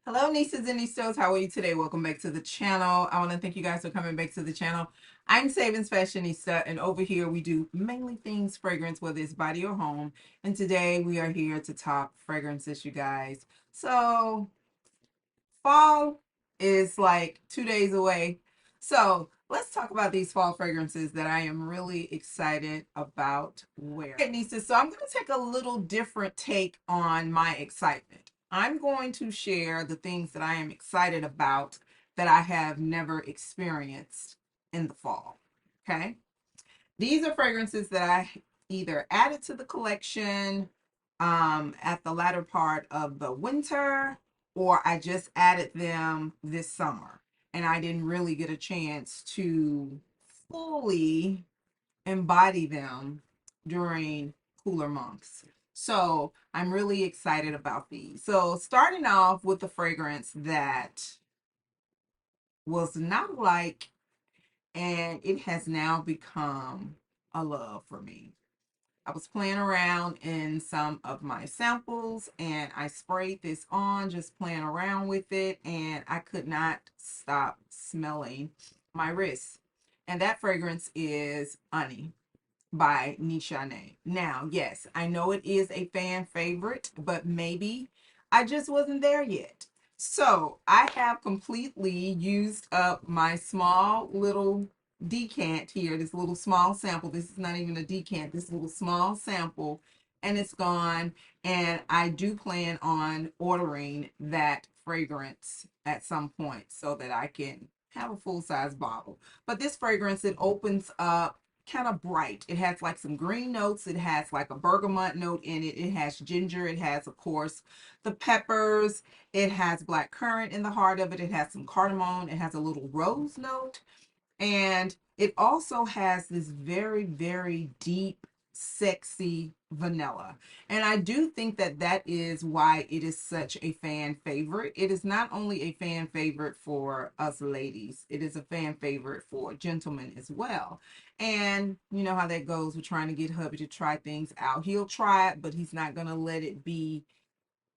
Hello, Nistas and Nistas. How are you today? Welcome back to the channel. I want to thank you guys for coming back to the channel. I'm Savings Fashionista, and over here we do mainly things fragrance, whether it's body or home. And today we are here to talk fragrances, you guys. So fall is like 2 days away. So let's talk about these fall fragrances that I am really excited about wearing. Okay, Nisa, so I'm going to take a little different take on my excitement. I'm going to share the things that I am excited about that I have never experienced in the fall. Okay. These are fragrances that I either added to the collection at the latter part of the winter, or I just added them this summer. And I didn't really get a chance to fully embody them during cooler months. So I'm really excited about these. So starting off with the fragrance that was not like, and it has now become a love for me. I was playing around in some of my samples and I sprayed this on, just playing around with it, and I could not stop smelling my wrist. And that fragrance is Honey by Nishane. Now, yes, I know it is a fan favorite, but maybe I just wasn't there yet. So I have completely used up my small little decant here, this little small sample. This is not even a decant, this little small sample, and it's gone. And I do plan on ordering that fragrance at some point so that I can have a full-size bottle. But this fragrance, it opens up kind of bright. It has like some green notes. It has like a bergamot note in it. It has ginger. It has, of course, the peppers. It has black currant in the heart of it. It has some cardamom. It has a little rose note. And it also has this very, very deep, sexy vanilla. And I do think that that is why it is such a fan favorite. It is not only a fan favorite for us ladies, it is a fan favorite for gentlemen as well. And you know how that goes. We're trying to get hubby to try things out. He'll try it, but he's not going to let it be,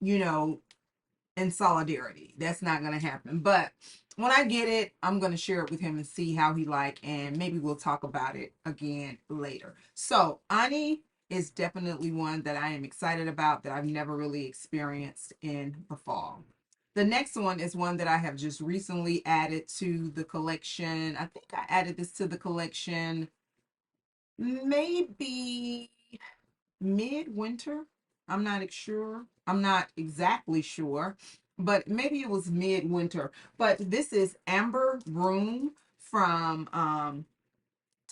you know, in solidarity. That's not going to happen. But when I get it, I'm going to share it with him and see how he like, and maybe we'll talk about it again later. So Ani is definitely one that I am excited about that I've never really experienced in the fall. The next one is one that I have just recently added to the collection. I think I added this to the collection maybe midwinter. I'm not sure. I'm not exactly sure, but maybe it was midwinter. But this is Amber Room from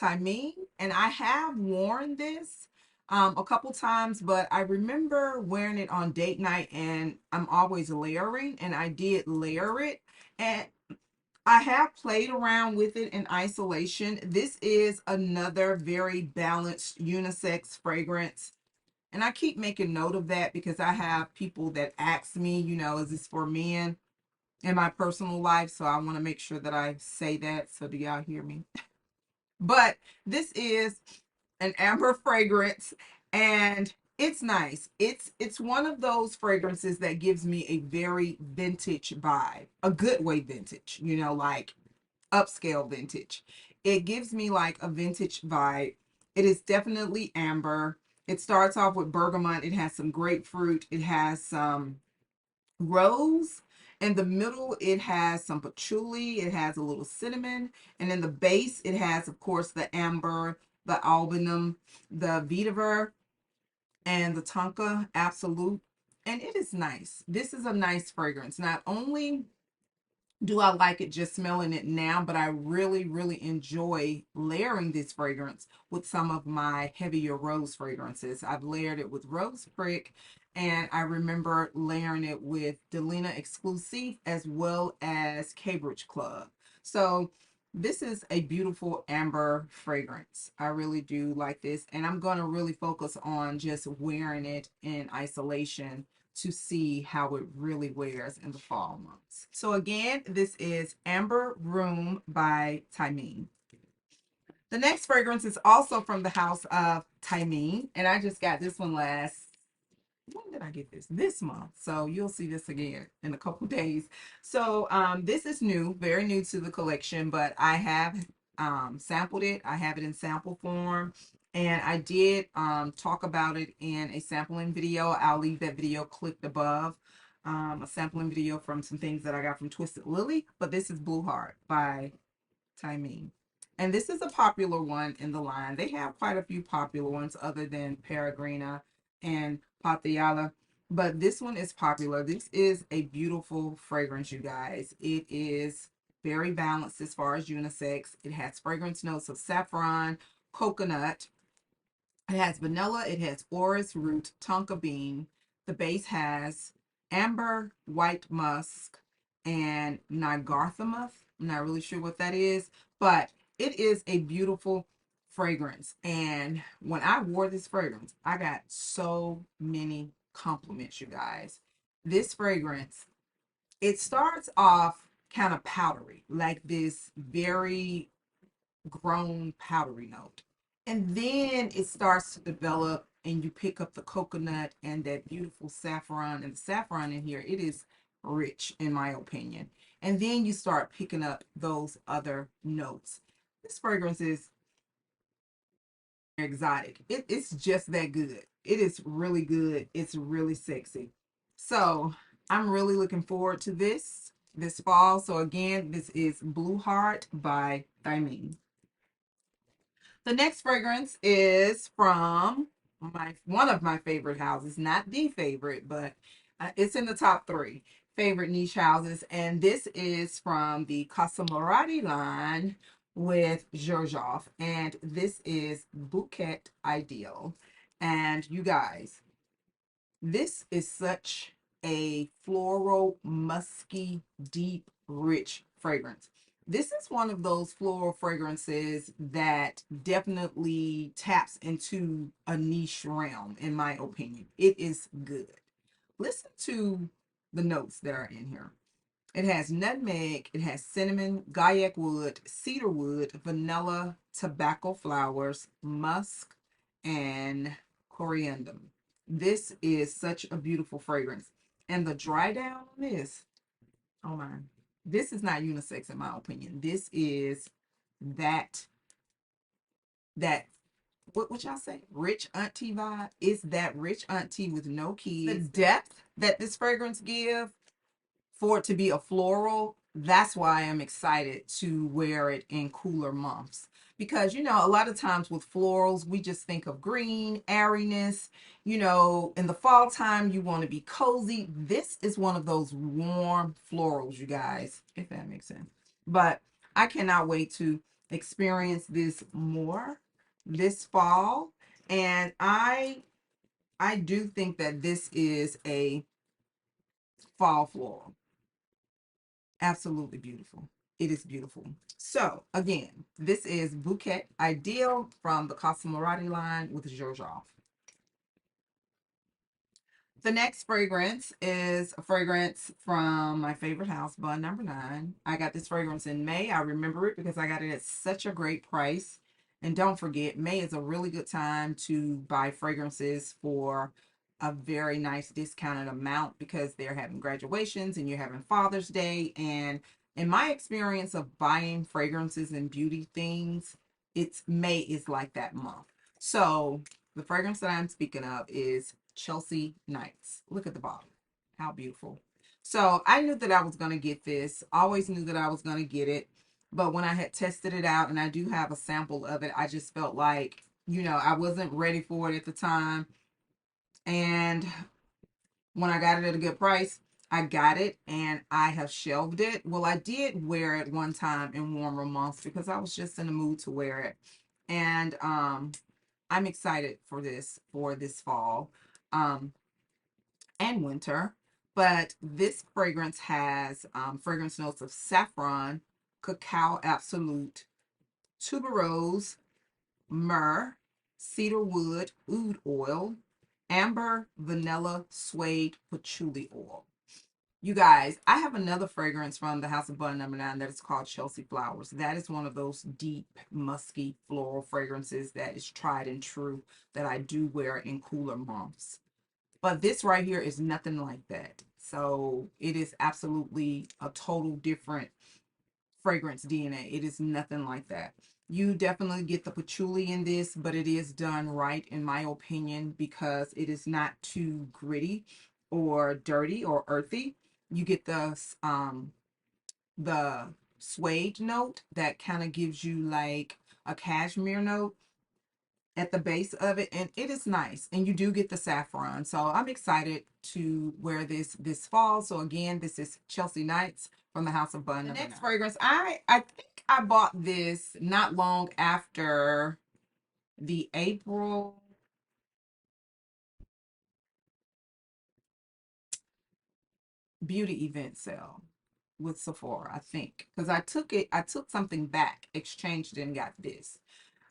Thameen, and I have worn this a couple times, but I remember wearing it on date night, and I'm always layering, and I did layer it, and I have played around with it in isolation. This is another very balanced unisex fragrance, and I keep making note of that because I have people that ask me, you know, is this for men in my personal life? So I want to make sure that I say that. So do y'all hear me? But this is an amber fragrance, and it's nice. It's one of those fragrances that gives me a very vintage vibe, a good way vintage, you know, like upscale vintage. It gives me like a vintage vibe. It is definitely amber. It starts off with bergamot. It has some grapefruit. It has some rose. In the middle, it has some patchouli. It has a little cinnamon. And in the base, it has, of course, the amber, the albinum, the vetiver, and the tonka absolute. And it is nice. This is a nice fragrance. Not only do I like it just smelling it now, but I really, really enjoy layering this fragrance with some of my heavier rose fragrances. I've layered it with Rose Prick, and I remember layering it with Delina Exclusive as well as Cambridge Club. So this is a beautiful amber fragrance. I really do like this, and I'm going to really focus on just wearing it in isolation to see how it really wears in the fall months. So again, this is Amber Room by Thameen. The next fragrance is also from the house of Thameen, and I just got this one last when did I get this? This month. So you'll see this again in a couple days. So this is new, very new to the collection, but I have sampled it. I have it in sample form. And I did talk about it in a sampling video. I'll leave that video clicked above. A sampling video from some things that I got from Twisted Lily. But this is Blue Heart by Thameen. And this is a popular one in the line. They have quite a few popular ones other than Peregrina and Ideale, but this one is popular. This is a beautiful fragrance, you guys. It is very balanced as far as unisex. It has fragrance notes of saffron, coconut. It has vanilla. It has orris root, tonka bean. The base has amber, white musk, and nigarthamuth. I'm not really sure what that is, but it is a beautiful fragrance. And when I wore this fragrance, I got so many compliments, you guys. This fragrance, it starts off kind of powdery, like this very grown powdery note. And then it starts to develop, and you pick up the coconut and that beautiful saffron. And the saffron in here, it is rich, in my opinion. And then you start picking up those other notes. This fragrance is exotic. It's just that good. It is really good. It's really sexy. So I'm really looking forward to this fall. So again, this is Blue Heart by Thameen. The next fragrance is from my one of my favorite houses, not the favorite, but it's in the top three favorite niche houses, and this is from the Casamorati line with Xerjoff, and this is Bouquet Ideal. And you guys, this is such a floral, musky, deep, rich fragrance. This is one of those floral fragrances that definitely taps into a niche realm, in my opinion. It is good. Listen to the notes that are in here. It has nutmeg, it has cinnamon, gaiac wood, cedar wood, vanilla, tobacco flowers, musk, and coriander. This is such a beautiful fragrance. And the dry down on this, oh my, this is not unisex in my opinion. This is that, that, what y'all say? Rich auntie vibe. It's that rich auntie with no kids. The depth that this fragrance gives, for it to be a floral, that's why I'm excited to wear it in cooler months. Because, a lot of times with florals, we just think of green, airiness. In the fall time, you want to be cozy. This is one of those warm florals, you guys, if that makes sense. But I cannot wait to experience this more this fall. And I do think that this is a fall floral. Absolutely beautiful. It is beautiful. So again, this is Bouquet Ideal from the Casamorati line with Xerjoff. The next fragrance is a fragrance from my favorite house, Bun Number 9. I got this fragrance in May. I remember it because I got it at such a great price. And don't forget, May is a really good time to buy fragrances for a very nice discounted amount because they're having graduations and you're having Father's Day. And in my experience of buying fragrances and beauty things, it's May is like that month. So the fragrance that I'm speaking of is Chelsea Nights. Look at the bottle. How beautiful. So I knew that I was going to get this. Always knew that I was going to get it. But when I had tested it out, and I do have a sample of it, I just felt like, I wasn't ready for it at the time. And when I got it at a good price, I got it and I have shelved it. Well, I did wear it one time in warmer months because I was just in the mood to wear it. And I'm excited for this fall and winter. But this fragrance has fragrance notes of saffron, cacao absolute, tuberose, myrrh, cedar wood, oud oil, amber, vanilla, suede, patchouli oil. You guys, I have another fragrance from the House of Bun Number 9 that is called Chelsea Flowers. That is one of those deep, musky, floral fragrances that is tried and true that I do wear in cooler months. But this right here is nothing like that. So it is absolutely a total different fragrance DNA. It is nothing like that. You definitely get the patchouli in this, but it is done right, in my opinion, because it is not too gritty or dirty or earthy. You get the suede note that kind of gives you like a cashmere note at the base of it, and it is nice. And you do get the saffron, so I'm excited to wear this fall. So again, this is Chelsea Knights from the House of Bun. The next fragrance, I think I bought this not long after the April beauty event sale with Sephora, I think, because I took something back, exchanged it, and got this.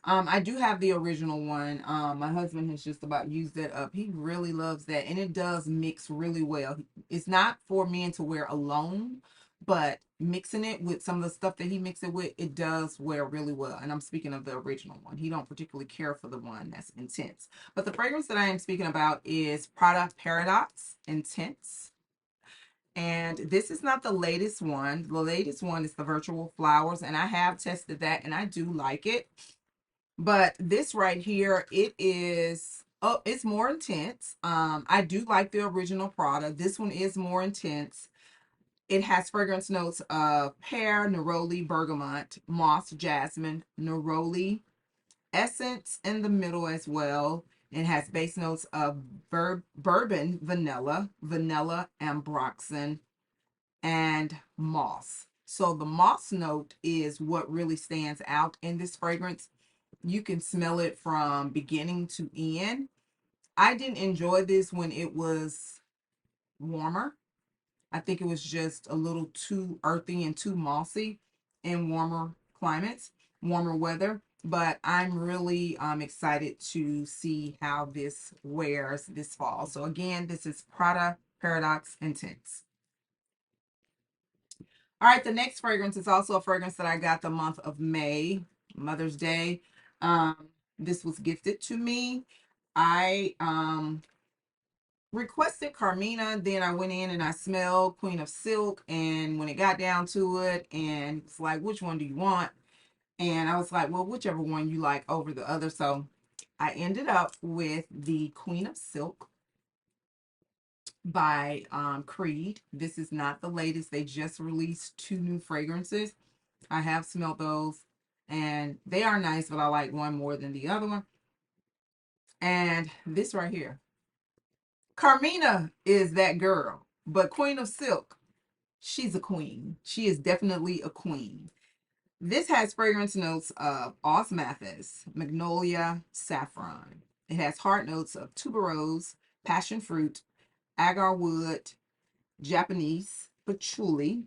I do have the original one. My husband has just about used it up. He really loves that, and it does mix really well. It's not for men to wear alone, but mixing it with some of the stuff that he mixes it with, it does wear really well. And I'm speaking of the original one. He don't particularly care for the one that's intense. But the fragrance that I am speaking about is Prada Paradoxe Intense. And this is not the latest one. The latest one is the Virtual Flowers, and I have tested that, and I do like it. But this right here, it is, oh, it's more intense. I do like the original Prada. This one is more intense. It has fragrance notes of pear, neroli, bergamot, moss, jasmine, neroli, essence in the middle as well. It has base notes of bourbon, vanilla, ambroxan, and moss. So the moss note is what really stands out in this fragrance. You can smell it from beginning to end. I didn't enjoy this when it was warmer. I think it was just a little too earthy and too mossy in warmer climates, warmer weather. But I'm really excited to see how this wears this fall. So again, this is Prada Paradoxe Intense. All right, the next fragrance is also a fragrance that I got the month of May, Mother's Day. This was gifted to me. I requested Carmina, then I went in and I smelled Queen of Silk, and when it got down to it, and it's like, which one do you want? And I was like, well, whichever one you like over the other. So I ended up with the Queen of Silk by Creed. This is not the latest. They just released 2 new fragrances. I have smelled those, and they are nice, but I like one more than the other one. And this right here, Carmina is that girl, but Queen of Silk, she's a queen. She is definitely a queen. This has fragrance notes of osmanthus, magnolia, saffron. It has heart notes of tuberose, passion fruit, agar wood, Japanese patchouli.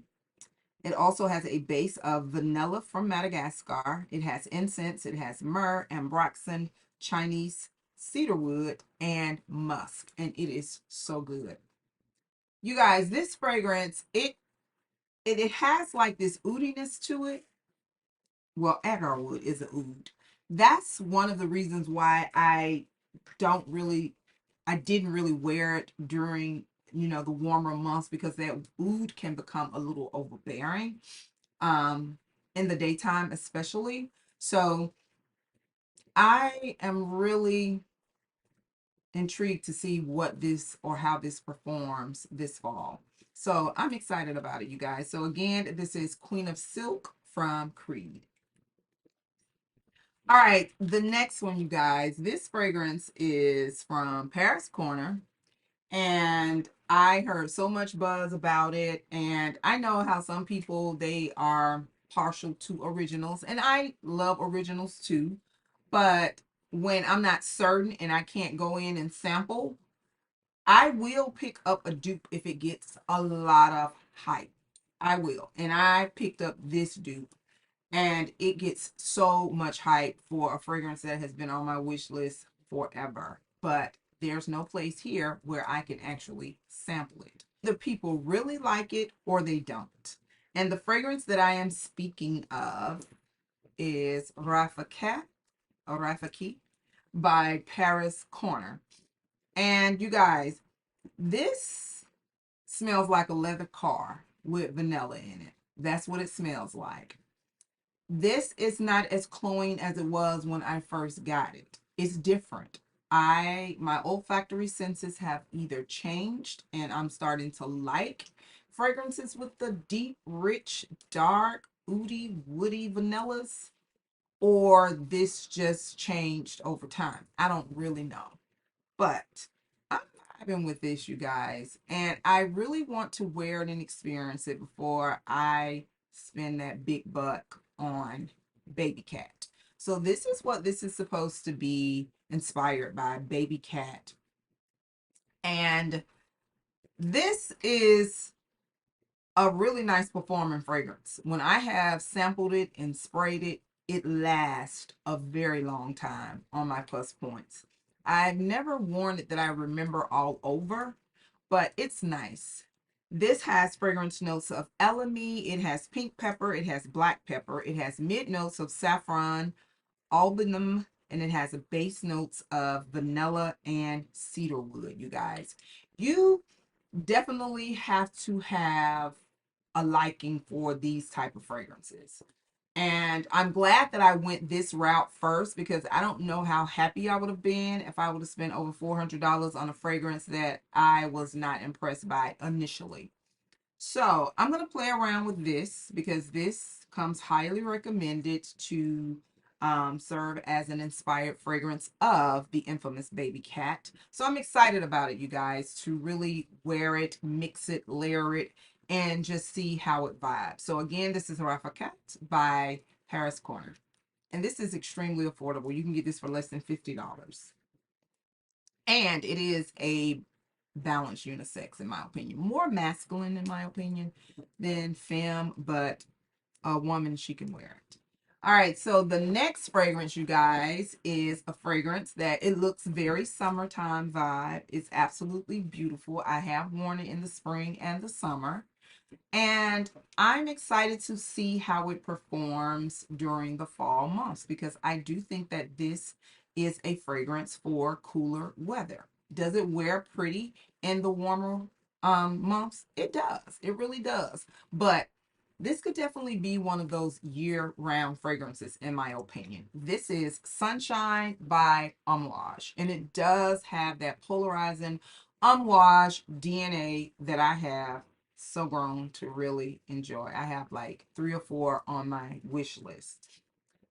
It also has a base of vanilla from Madagascar. It has incense. It has myrrh, ambroxan, Chinese cedarwood, and musk. And it is so good. You guys, this fragrance, it has like this oudiness to it. Well, agarwood is a oud. That's one of the reasons why I didn't really wear it during, the warmer months, because that oud can become a little overbearing in the daytime especially. So I am really intrigued to see what this or how this performs this fall. So I'm excited about it, you guys. So again, this is Queen of Silk from Creed. All right, the next one, you guys, this fragrance is from Paris Corner, and I heard so much buzz about it, and I know how some people, they are partial to originals, and I love originals too, but when I'm not certain and I can't go in and sample, I will pick up a dupe if it gets a lot of hype. I will. And I picked up this dupe, and it gets so much hype for a fragrance that has been on my wish list forever. But there's no place here where I can actually sample it. The people really like it or they don't. And the fragrance that I am speaking of is Rafa Cat, or Rafa Cat, by Paris Corner. And you guys, This smells like a leather car with vanilla in it. That's what it smells like. This is not as cloying as it was when I first got it. It's different. My olfactory senses have either changed and I'm starting to like fragrances with the deep, rich, dark, oody, woody vanillas, or this just changed over time. I don't really know. But I'm vibing with this, you guys. And I really want to wear it and experience it before I spend that big buck on Baby Cat. So this is what this is supposed to be inspired by, Baby Cat. And this is a really nice performing fragrance. When I have sampled it and sprayed it, it lasts a very long time on my plus points. I've never worn it that I remember all over, but it's nice. This has fragrance notes of elemi, it has pink pepper, it has black pepper, it has mid notes of saffron, albanum, and it has a base notes of vanilla and cedarwood, you guys. You definitely have to have a liking for these type of fragrances. And I'm glad that I went this route first, because I don't know how happy I would have been if I would have spent over $400 on a fragrance that I was not impressed by initially. So I'm going to play around with this because this comes highly recommended to serve as an inspired fragrance of the infamous Baby Cat. So I'm excited about it, you guys, to really wear it, mix it, layer it, and just see how it vibes. So again, this is Rafa Cat by Paris Corner. And this is extremely affordable. You can get this for less than $50. And it is a balanced unisex, in my opinion. More masculine, in my opinion, than femme, but a woman, she can wear it. All right, so the next fragrance, you guys, is a fragrance that it looks very summertime vibe. It's absolutely beautiful. I have worn it in the spring and the summer. And I'm excited to see how it performs during the fall months, because I do think that this is a fragrance for cooler weather. Does it wear pretty in the warmer months? It does. It really does. But this could definitely be one of those year-round fragrances, in my opinion. This is Sunshine by Amouage, and it does have that polarizing Amouage DNA that I have so grown to really enjoy. I have like 3 or 4 on my wish list.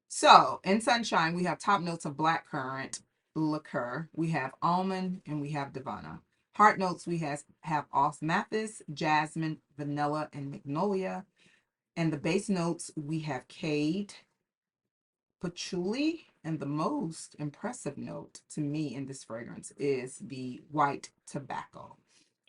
So in Sunshine, we have top notes of blackcurrant liqueur, we have almond, and we have Divana. Heart notes, we have osmanthus, jasmine, vanilla, and magnolia. And the base notes, we have cade, patchouli, and the most impressive note to me in this fragrance is the white tobacco.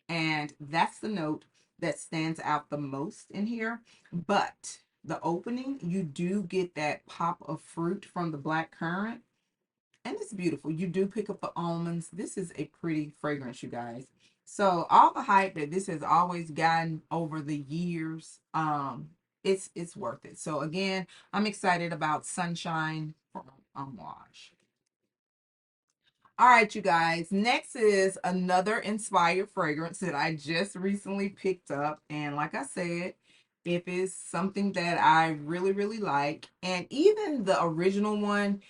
And that's the note that stands out the most in here. But the opening, you do get that pop of fruit from the black currant, and it's beautiful. You do pick up the almonds. This is a pretty fragrance, you guys. So all the hype that this has always gotten over the years, it's worth it. So again, I'm excited about Sunshine from Amouage. All right, you guys. Next is another inspired fragrance that I just recently picked up. And like I said, if it's something that I really, really like, and even the original one,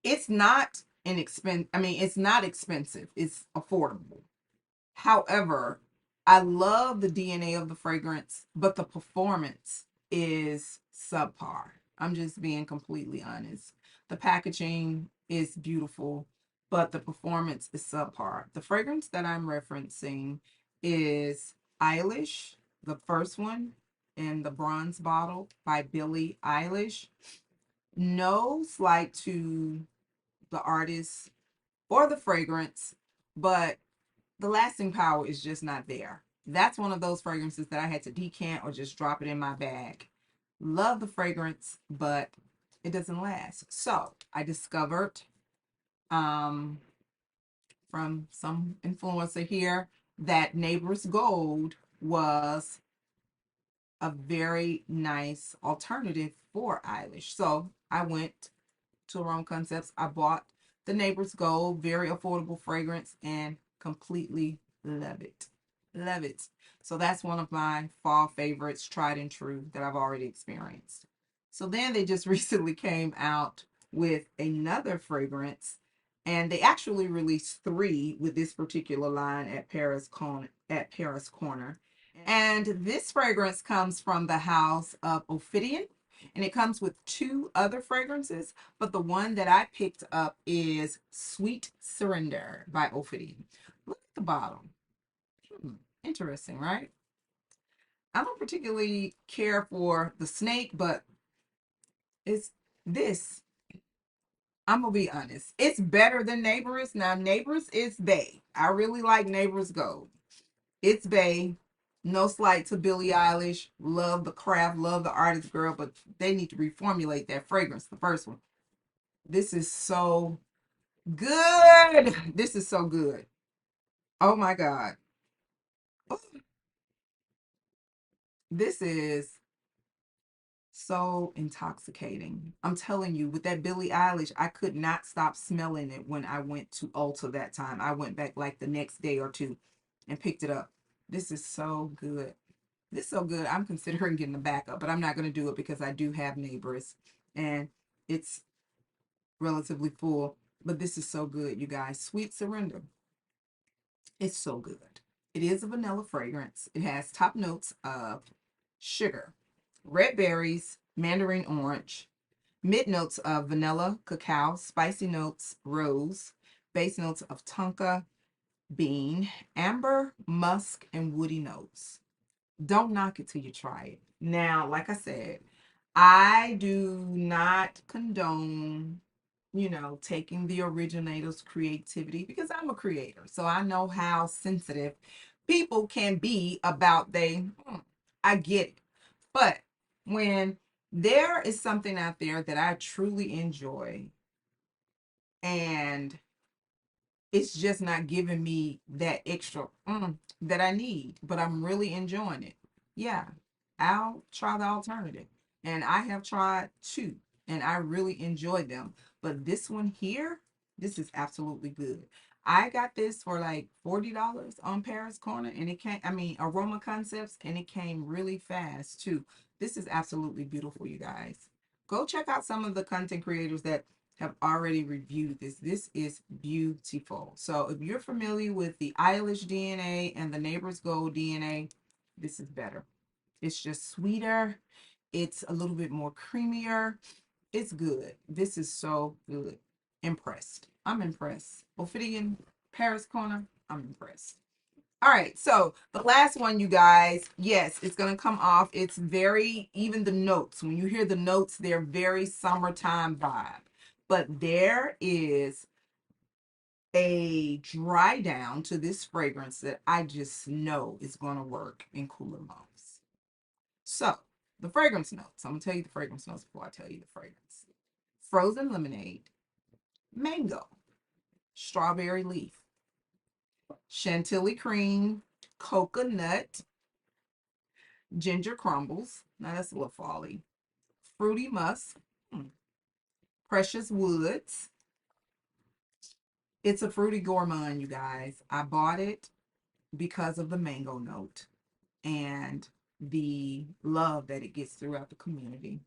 it's not it's not expensive. It's affordable. However, I love the DNA of the fragrance, but the performance is subpar. I'm just being completely honest. The packaging is beautiful, but the performance is subpar. The fragrance that I'm referencing is Eilish, the first one in the bronze bottle by Billie Eilish. No slight to the artist or the fragrance, but the lasting power is just not there. That's one of those fragrances that I had to decant or just drop it in my bag. Love the fragrance, but it doesn't last. So I discovered from some influencer here that Neighbor's Gold was a very nice alternative for Eilish. So I went to Rome Concepts. I bought the Neighbor's Gold, very affordable fragrance, and completely Love it. Love it. So that's one of my fall favorites, tried and true, that I've already experienced. So then they just recently came out with another fragrance, and they actually released three with this particular line at Paris Corner. And this fragrance comes from the house of Ophidian, and it comes with two other fragrances, but the one that I picked up is Sweet Surrender by Ophidian. Look at the bottom. Interesting, right? I don't particularly care for the snake, but it's this. I'm gonna be honest. It's better than Neighbors. Now, Neighbors is Bay. I really like Neighbors Gold. It's Bay. No slight to Billie Eilish. Love the craft, love the artist girl, but they need to reformulate that fragrance, the first one. This is so good. This is so good. Oh my God. This is so intoxicating. I'm telling you, with that Billie Eilish, I could not stop smelling it when I went to Ulta that time. I went back like the next day or two and picked it up. This is so good. This is so good. I'm considering getting the backup, but I'm not going to do it because I do have Neighbors and it's relatively full. But this is so good, you guys. Sweet Surrender. It's so good. It is a vanilla fragrance. It has top notes of sugar, red berries, mandarin orange, mid notes of vanilla, cacao, spicy notes, rose, base notes of tonka, bean, amber, musk, and woody notes. Don't knock it till you try it. Now, like I said, I do not condone, taking the originator's creativity because I'm a creator. So I know how sensitive people can be about I get it. But when there is something out there that I truly enjoy and it's just not giving me that extra that I need, but I'm really enjoying it. Yeah, I'll try the alternative. And I have tried two, and I really enjoyed them. But this one here, this is absolutely good. I got this for like $40 on Paris Corner, and it came, I mean, Aroma Concepts, and it came really fast too. This is absolutely beautiful, you guys. Go check out some of the content creators that have already reviewed this. This is beautiful. So if you're familiar with the Eilish DNA and the Neighbors Gold DNA, this is better. It's just sweeter. It's a little bit more creamier. It's good. This is so good. Impressed. I'm impressed. Ophidian, Paris Corner, I'm impressed. All right, so the last one, you guys, yes, it's going to come off. It's very, even the notes, when you hear the notes, they're very summertime vibe. But there is a dry down to this fragrance that I just know is going to work in cooler months. So, the fragrance notes. I'm going to tell you the fragrance notes before I tell you the fragrance. Frozen lemonade, mango, strawberry leaf, chantilly cream, coconut, ginger crumbles. Now that's a little folly. Fruity musk, precious woods. It's a fruity gourmand, you guys. I bought it because of the mango note and the love that it gets throughout the community.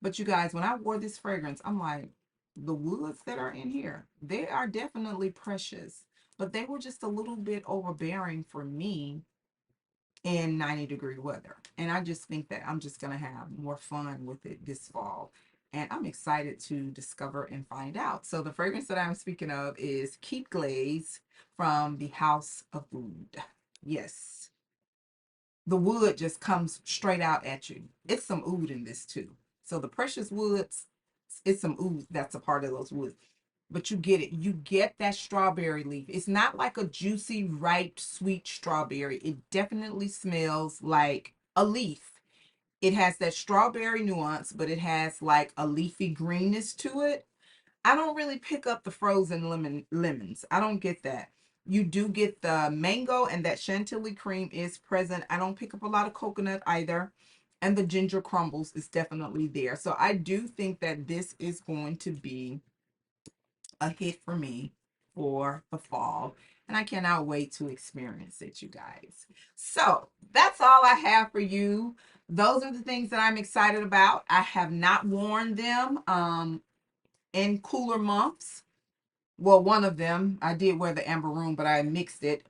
But you guys, when I wore this fragrance, I'm like, the woods that are in here, they are definitely precious, but they were just a little bit overbearing for me in 90-degree weather. And I just think that I'm just going to have more fun with it this fall. And I'm excited to discover and find out. So the fragrance that I'm speaking of is Keep Glaze from the House of Oud. Yes. The wood just comes straight out at you. It's some oud in this too. So the precious woods, it's some oud that's a part of those woods. But you get it. You get that strawberry leaf. It's not like a juicy, ripe, sweet strawberry. It definitely smells like a leaf. It has that strawberry nuance, but it has like a leafy greenness to it. I don't really pick up the frozen lemons. I don't get that. You do get the mango, and that chantilly cream is present. I don't pick up a lot of coconut either. And the ginger crumbles is definitely there. So I do think that this is going to be a hit for me for the fall. and I cannot wait to experience it, you guys. So that's all I have for you. Those are the things that I'm excited about. I have not worn them in cooler months. Well, one of them, I did wear the Amber Room, but I mixed it.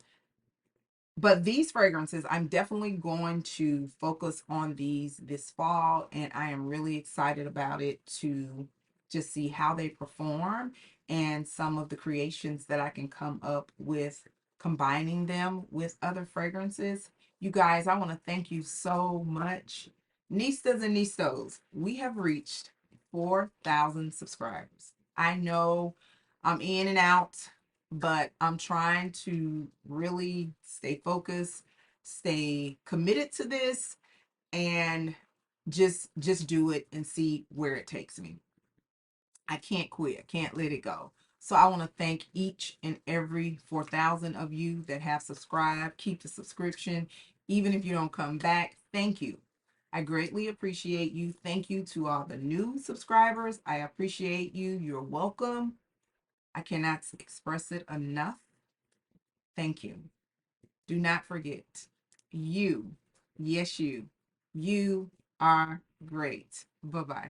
But these fragrances, I'm definitely going to focus on these this fall, and I am really excited about it to just see how they perform and some of the creations that I can come up with combining them with other fragrances. You guys, I want to thank you so much. Nistas and Nistos, we have reached 4,000 subscribers. I know I'm in and out, but I'm trying to really stay focused, stay committed to this, and just do it and see where it takes me. I can't quit. I can't let it go. So I want to thank each and every 4,000 of you that have subscribed. Keep the subscription even if you don't come back. Thank you. I greatly appreciate you. Thank you to all the new subscribers. I appreciate you. You're welcome. I cannot express it enough. Thank you. Do not forget, you, yes, you are great. Bye bye.